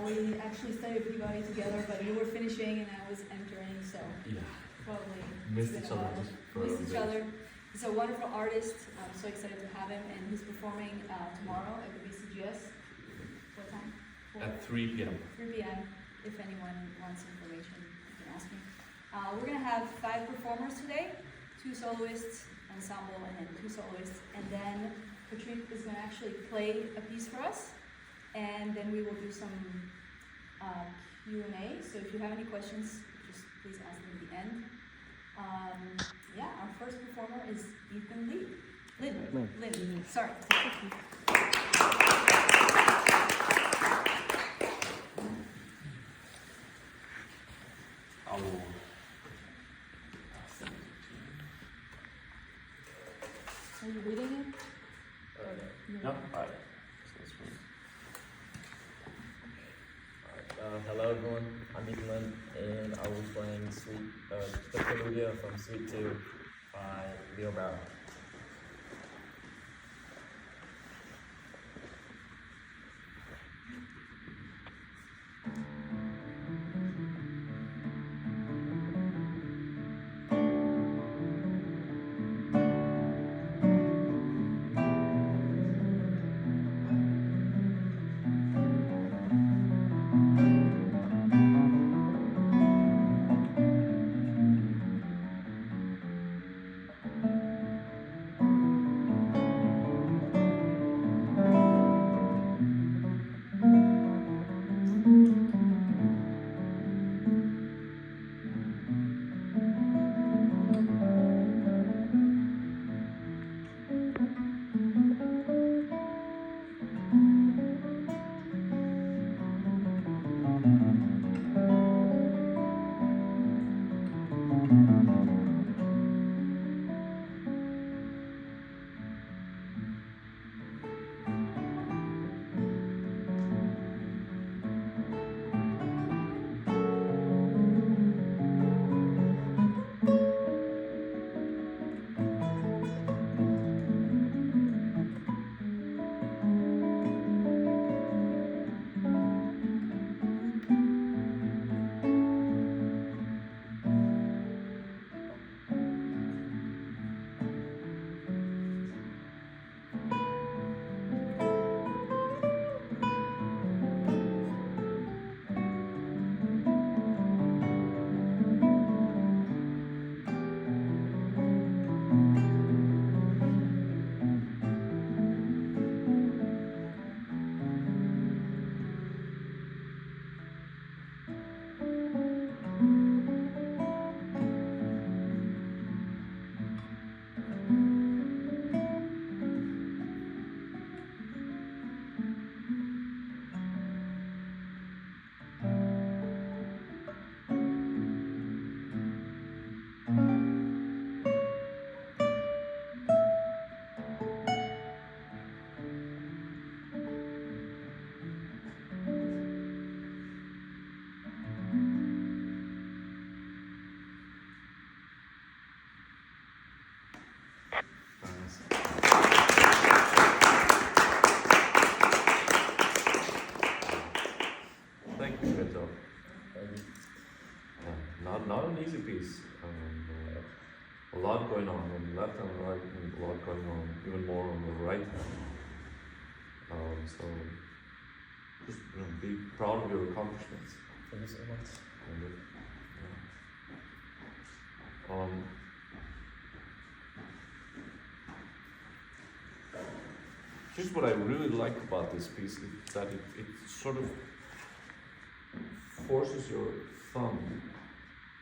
We actually studied Peabody together, but you were finishing and I was entering, so Yeah. probably Missed each other just for a missed each bit. other. He's a wonderful artist. I'm so excited to have him, and he's performing tomorrow at the BCGS. What time? At 3 p.m. 3 p.m. If anyone wants information, you can ask me. We're gonna have 5 performers today, 2 soloists, ensemble, and then 2 soloists. And then Petrit is gonna actually play a piece for us, and then we will do some Q&A. So if you have any questions, just please ask them at the end. Yeah, our first performer is Ethan Lee. Lynn. Sorry. Are you reading it? No? Alright. Hello everyone, I'm Ethan and I will be playing the Preludio from Suite 2 by Brouwer. Thank you, Petrit. Not an easy piece. A lot going on the left and right, and a lot going on, even more on the right hand. So just be proud of your accomplishments. Thank you so much. Here's what I really like about this piece, is that it sort of forces your thumb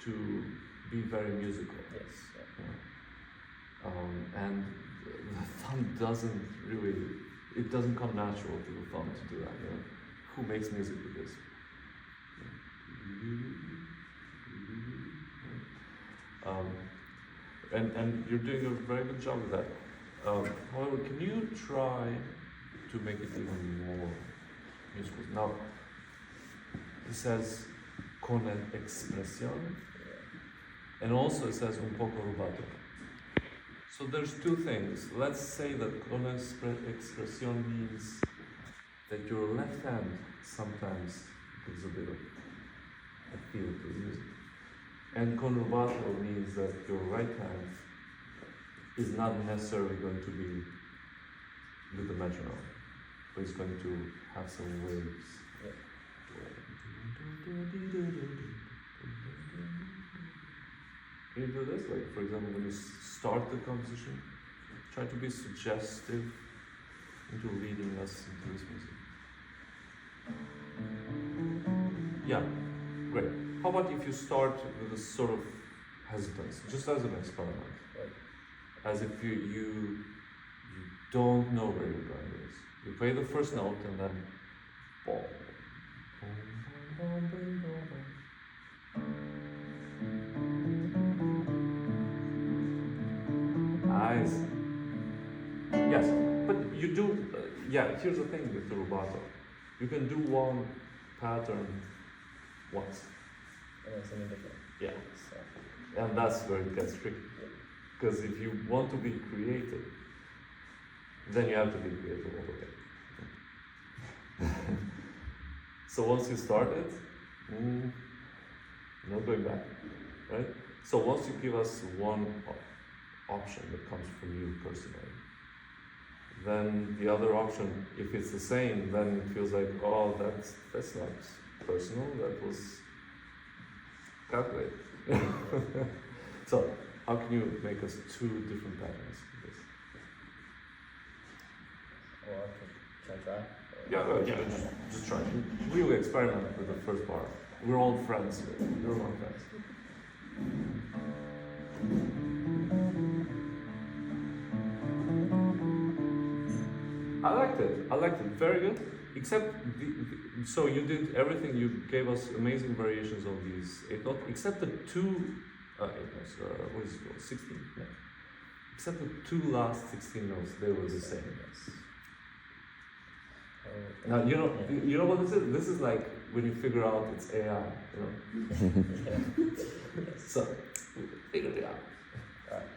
to be very musical. Yes. Yeah. And the thumb doesn't really, it doesn't come natural to the thumb to do that. You know? Who makes music with this? And you're doing a very good job with that. However, can you try to make it even more musical? Now, it says con expresión, and also it says un poco rubato. So there's 2 things. Let's say that con expresión means that your left hand sometimes gives a bit of a feel to the music. And con rubato means that your right hand is not necessarily going to be with the metronome, but it's going to have some waves. Yeah. Can you do this? Like, for example, when you start the composition, try to be suggestive into leading us into this music. Yeah, great. How about if you start with a sort of hesitance, just as an experiment, Right. as if you don't know where you're going with this. You play the first note and then boom, boom, boom, boom, boom, boom. Nice. Yes, but you do. Yeah, here's the thing with the rubato. You can do one pattern once. And then something different. Yeah. So, And that's where it gets tricky. Because if you want to be creative, then you have to be creative all the way. So once you start it, no going back, right? So once you give us one option that comes from you personally, then the other option, if it's the same, then it feels like, oh, that's not personal, that was calculated. So how can you make us two different patterns of this? or I could try. Yeah, just try. Really experiment with the first part. We're all friends here. We're all friends. I liked it. Very good. Except, so you did everything. You gave us amazing variations of these 8 notes, except the two 8 notes. What is it called? 16. Yeah. Except the two last 16 notes, they were the same. Yes. Now you know what this is? This is like when you figure out it's AI. You know. Yes. So we figured it out. Right.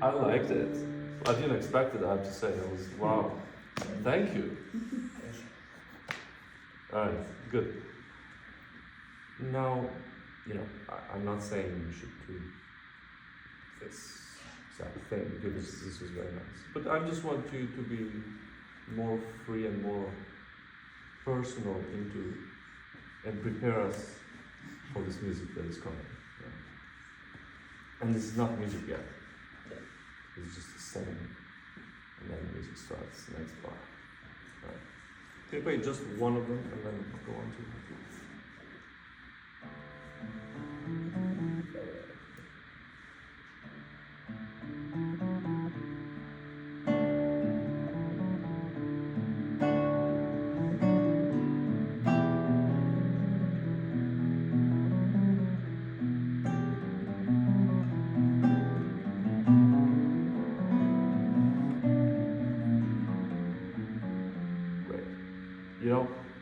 I liked it. I didn't expect it, I have to say. I was, wow. Thank you. Alright, good. Now, I'm not saying you should do this exact thing, because this was very nice. But I just want you to be more free and more personal and prepare us for this music that is coming. Yeah. And this is not music yet. It's just the setting, and then the music starts, the next bar. Right. Can you play just one of them and then go on to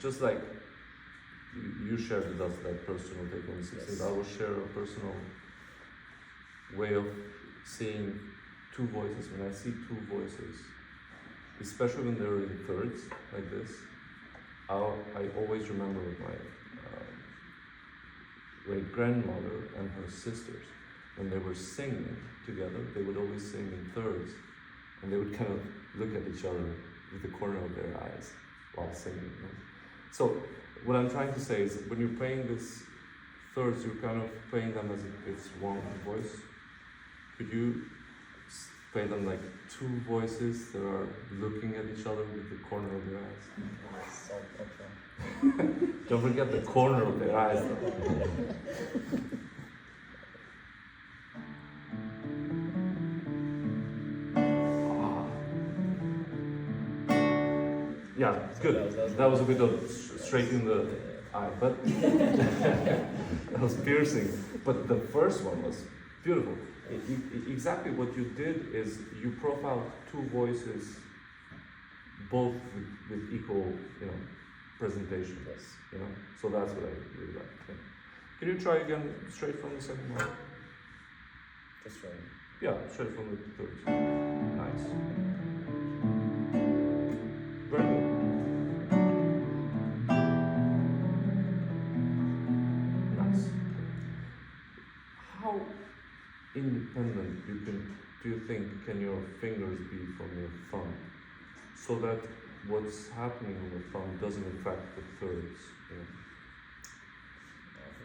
just like you shared with us that personal take on the 16th, I will share a personal way of seeing two voices. When I see two voices, especially when they're in thirds like this, I always remember my great grandmother and her sisters. When they were singing together, they would always sing in thirds, and they would kind of look at each other with the corner of their eyes while singing. So what I'm trying to say is that when you're playing these thirds, you're kind of playing them as if it's one voice. Could you play them like two voices that are looking at each other with the corner of their eyes? So, okay. Don't forget the corner of their eyes. Yeah, it's good. That was a bit of straight in the eye, but that was piercing. But the first one was beautiful. Exactly what you did is you profiled two voices, both with equal, presentation. Yes. So that's what I really like. Yeah. Can you try again straight from the second one? Just from Yeah, straight from the thirds. Nice. Very good. Nice. How independent do you think can your fingers be from your thumb, so that what's happening on the thumb doesn't affect the thirds?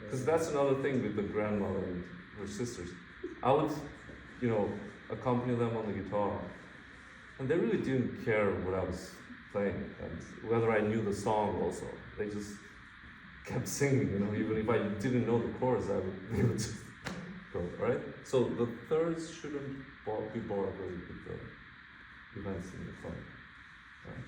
Because that's another thing with the grandmother and her sisters. I would, accompany them on the guitar, and they really didn't care what I was playing and whether I knew the song also. They just kept singing, even if I didn't know the chords, they would just go, right? So the thirds shouldn't be bothered with the events in the thumb, right?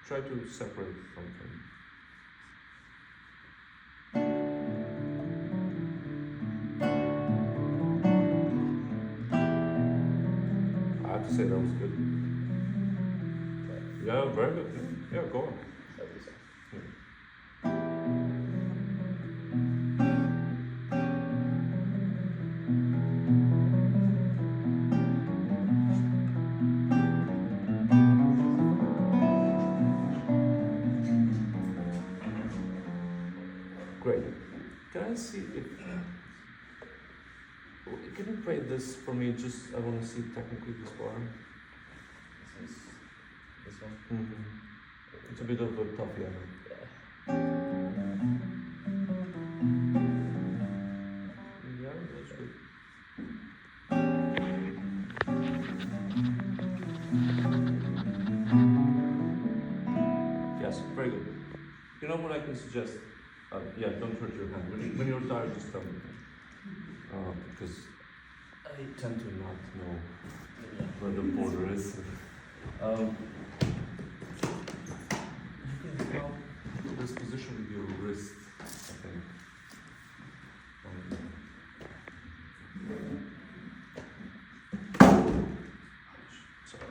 Try to separate something. I have to say that was good. Yeah, very good. Yeah, go on. Great. Can I see if... Can you play this for me? Just, I want to see technically this bar. This one? Mm-hmm. It's a bit of a tough, yeah. Yeah, that's good. Yes, very good. You know what I can suggest? Yeah, don't hurt your hand. When you're tired, just tell me. Because I tend to not know where the border is. You can help this position with your wrist, I think. Sorry.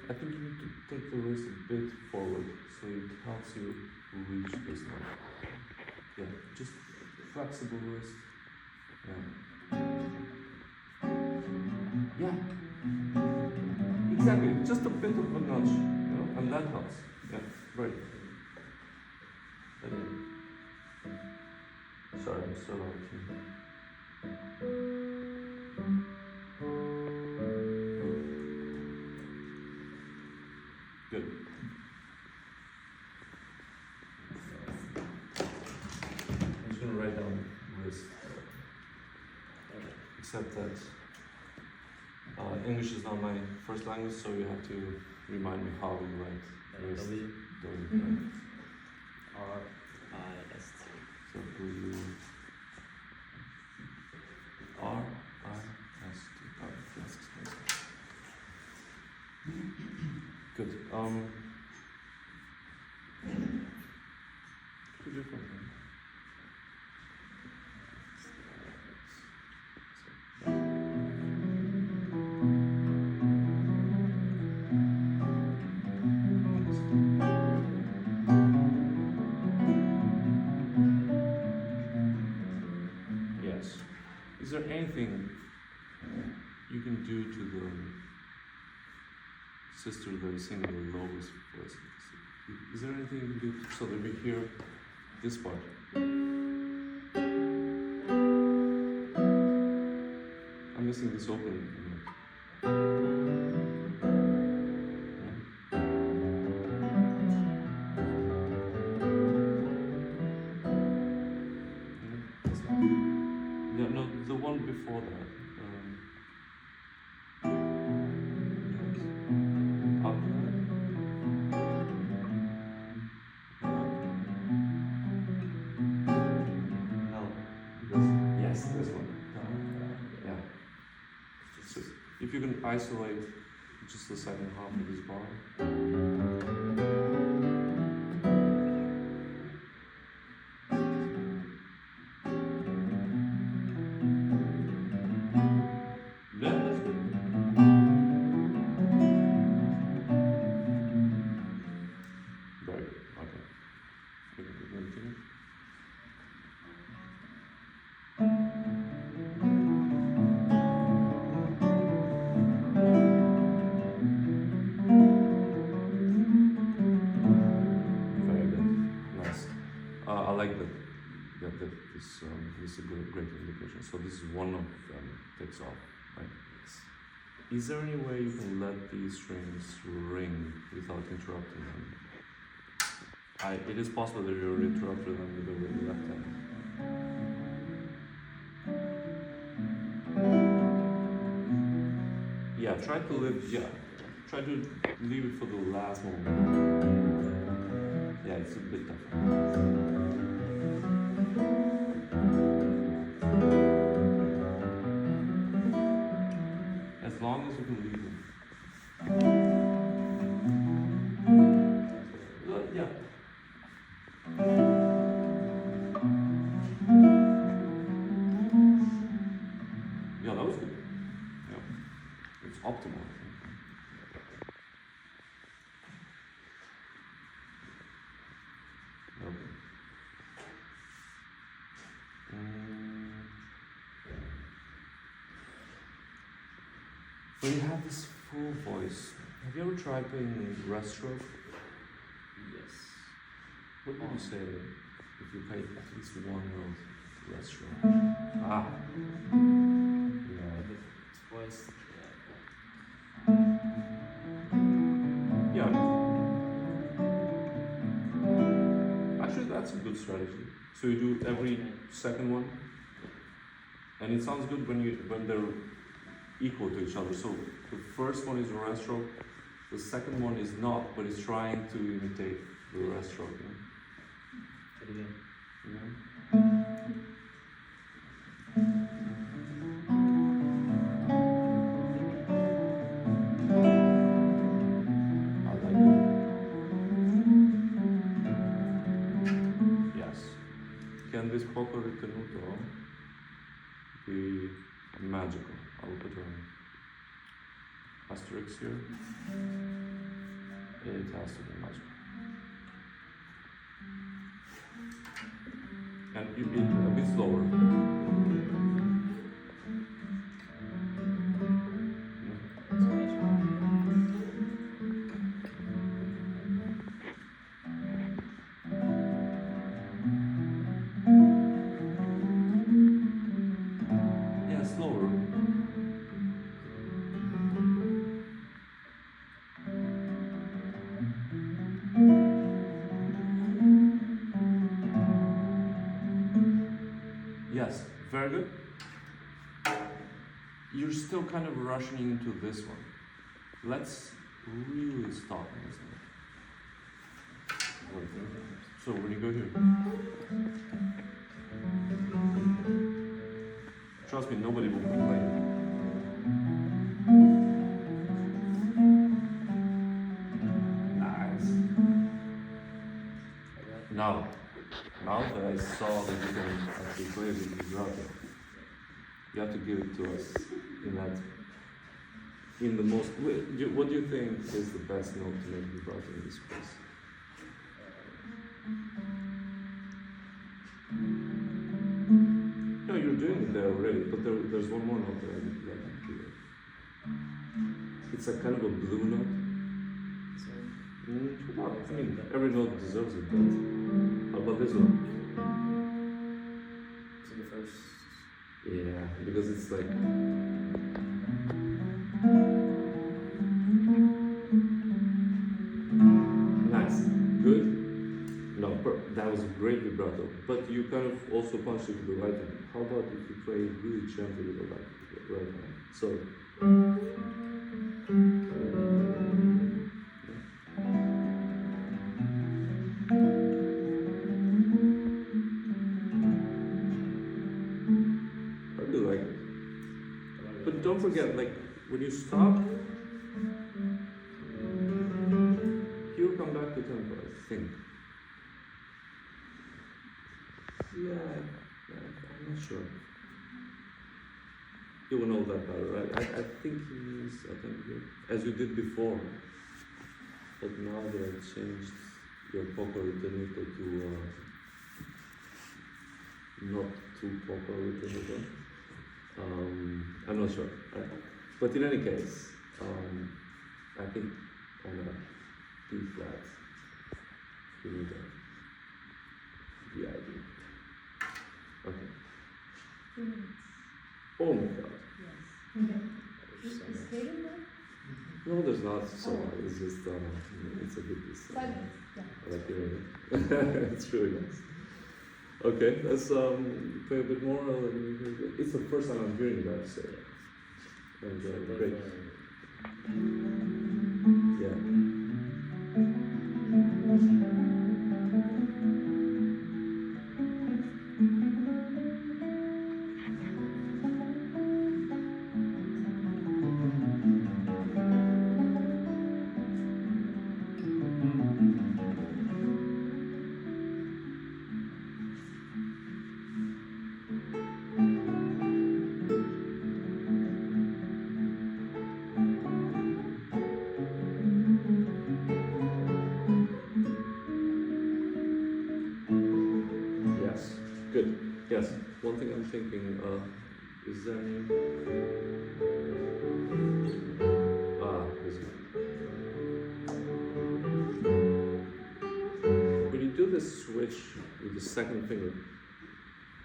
I think you need to take the wrist a bit forward so it helps you reach this note. Yeah, just flexible wrist. Yeah. Yeah. Exactly. Just a bit of a nudge, and that helps. Yeah, right. Sorry, I'm still out here. Good. I'm just gonna write down wrist. Except that English is not my first language, so you have to remind me how we write wrist. W. R-I-S-T. So W. R-I-S-T. Good. Could you come in? Yes. Is there anything you can do to the sister that is singing the lowest voice? Is there anything you can do so that we hear this part? I'm missing this opening. Yeah, no, the one before that. Up. No, yes, this one. Yeah. So if you can isolate just the second half of this bar. Very good. Okay. continue. Very good. Nice. I like that. This is a great indication. So this is one of them takes off, right? Is there any way you can let these strings ring without interrupting them? It is possible that you're interrupting them with the left hand. Yeah, try to leave it for the last moment. Yeah, it's a bit tough. As long as you can leave it. Yeah. Yeah, that was good. Yeah. It's optimal. Okay. When you have this full voice, have you ever tried playing breaststroke? Yes. What would you say if you played at least one note breaststroke? Ah. Yeah. The voice. Yeah. Actually, that's a good strategy. So you do every second one, and it sounds good when they're equal to each other. So the first one is a rest stroke, the second one is not, but it's trying to imitate the rest stroke. You know? It again. Yeah. I like it. Yes. Can this poco ritenuto be magical? I will put an asterisk here. It has to be magical. And a bit slower. Yeah, slower. Yes, very good. You're still kind of rushing into this one. Let's really stop on this one. So when you go here, trust me, nobody will complain. Nice. Now that I saw that you can actually play the vibrato, you have to give it to us in the most. What do you think is the best note to make vibrato in this piece? No, you're doing it there already, but there's one more note that I would like to hear. It's a kind of a blue note. Well, I mean, every note deserves it, but how about this one? So the first. Yeah, because it's like. Nice. Good. No, that was a great vibrato, but you kind of also punched it with the right hand. How about if you play really gently with the right hand? So. But don't forget, like, when you stop, he'll come back to tempo, I think. Yeah, I'm not sure. You will know that better, right? I think he means, as you did before. But now that I changed your poco ritenuto to not too popular with the one. I'm not sure. But in any case, I think on a B flat, we need a idea. Okay. Oh my god. Is Hayden there? No, there's not. So it's just it's a good piece. 5 minutes. Yeah. I like hearing it. It's really nice. Okay, let's play a bit more. It's the first time I'm hearing that, so and great. Yeah. Yes, good. Yes, one thing I'm thinking, is there any... Is it? When you do this switch with the second finger,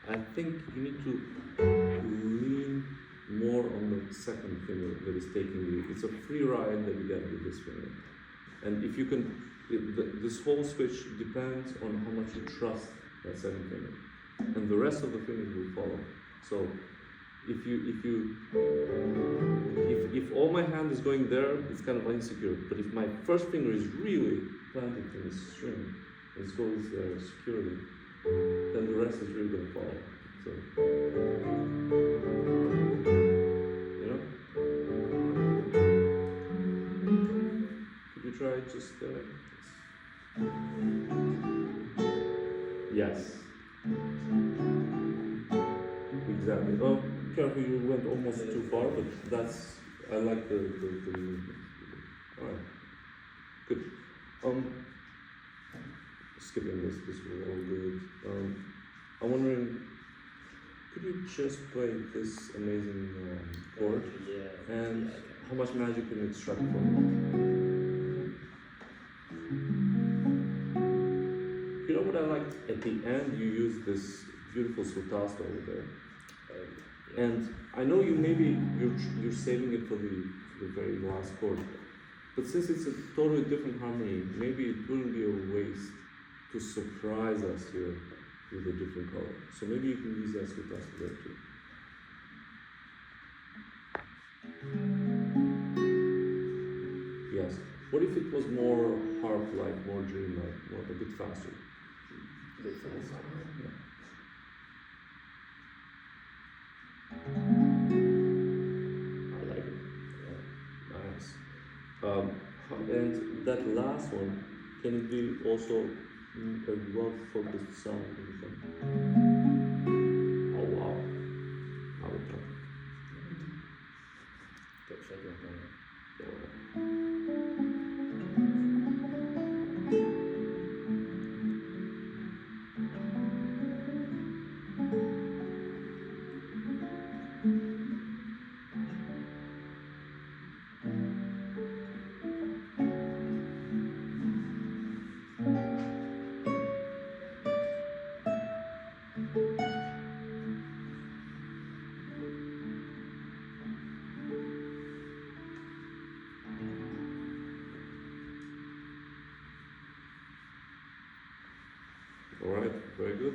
I think you need to lean more on the second finger that is taking you. It's a free ride that you get with this finger. And if you can, this whole switch depends on how much you trust that second finger, and the rest of the fingers will follow. So if all my hand is going there, it's kind of insecure. But if my first finger is really planted in the string, and it goes there securely, then the rest is really going to follow. So, you know? Could you try just Yes. Exactly. Oh, careful, you went almost too far, but that's, I like the movement. Alright. Good. Skipping this will all good. I'm wondering, could you just play this amazing chord? Yeah. And Yeah, how much magic can you extract from it? You know what I liked? At the end, you use this beautiful sotasto over there. yeah. And I know you're saving it for the very last chord, but since it's a totally different harmony, maybe it wouldn't be a waste to surprise us here with a different color. So maybe you can use that sotasto there too. Yes. What if it was more harp-like, more dream-like, a bit faster? Good for this one. Yeah. I like it. Yeah. Nice. And that last one, can it be also a well-focused sound? Oh wow! I would love it. Good shaking thing. All right, very good.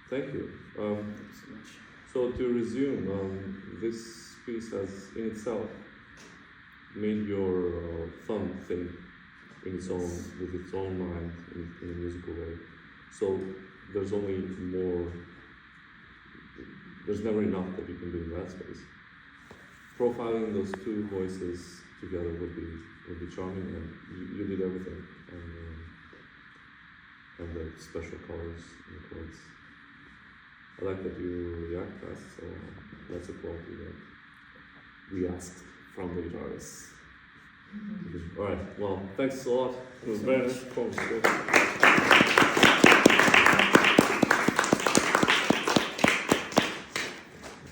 Thank you. Thanks so much. So to resume, this piece has in itself made your thumb think in its own, with its own mind, in a musical way. So there's only more. There's never enough that you can do in that space. Profiling those two voices together would be charming, and you did everything. And the special colors and the chords. I like that you react fast, so that's a quality that we asked from the guitarists. Alright, well, thanks a lot. It was very nice performance.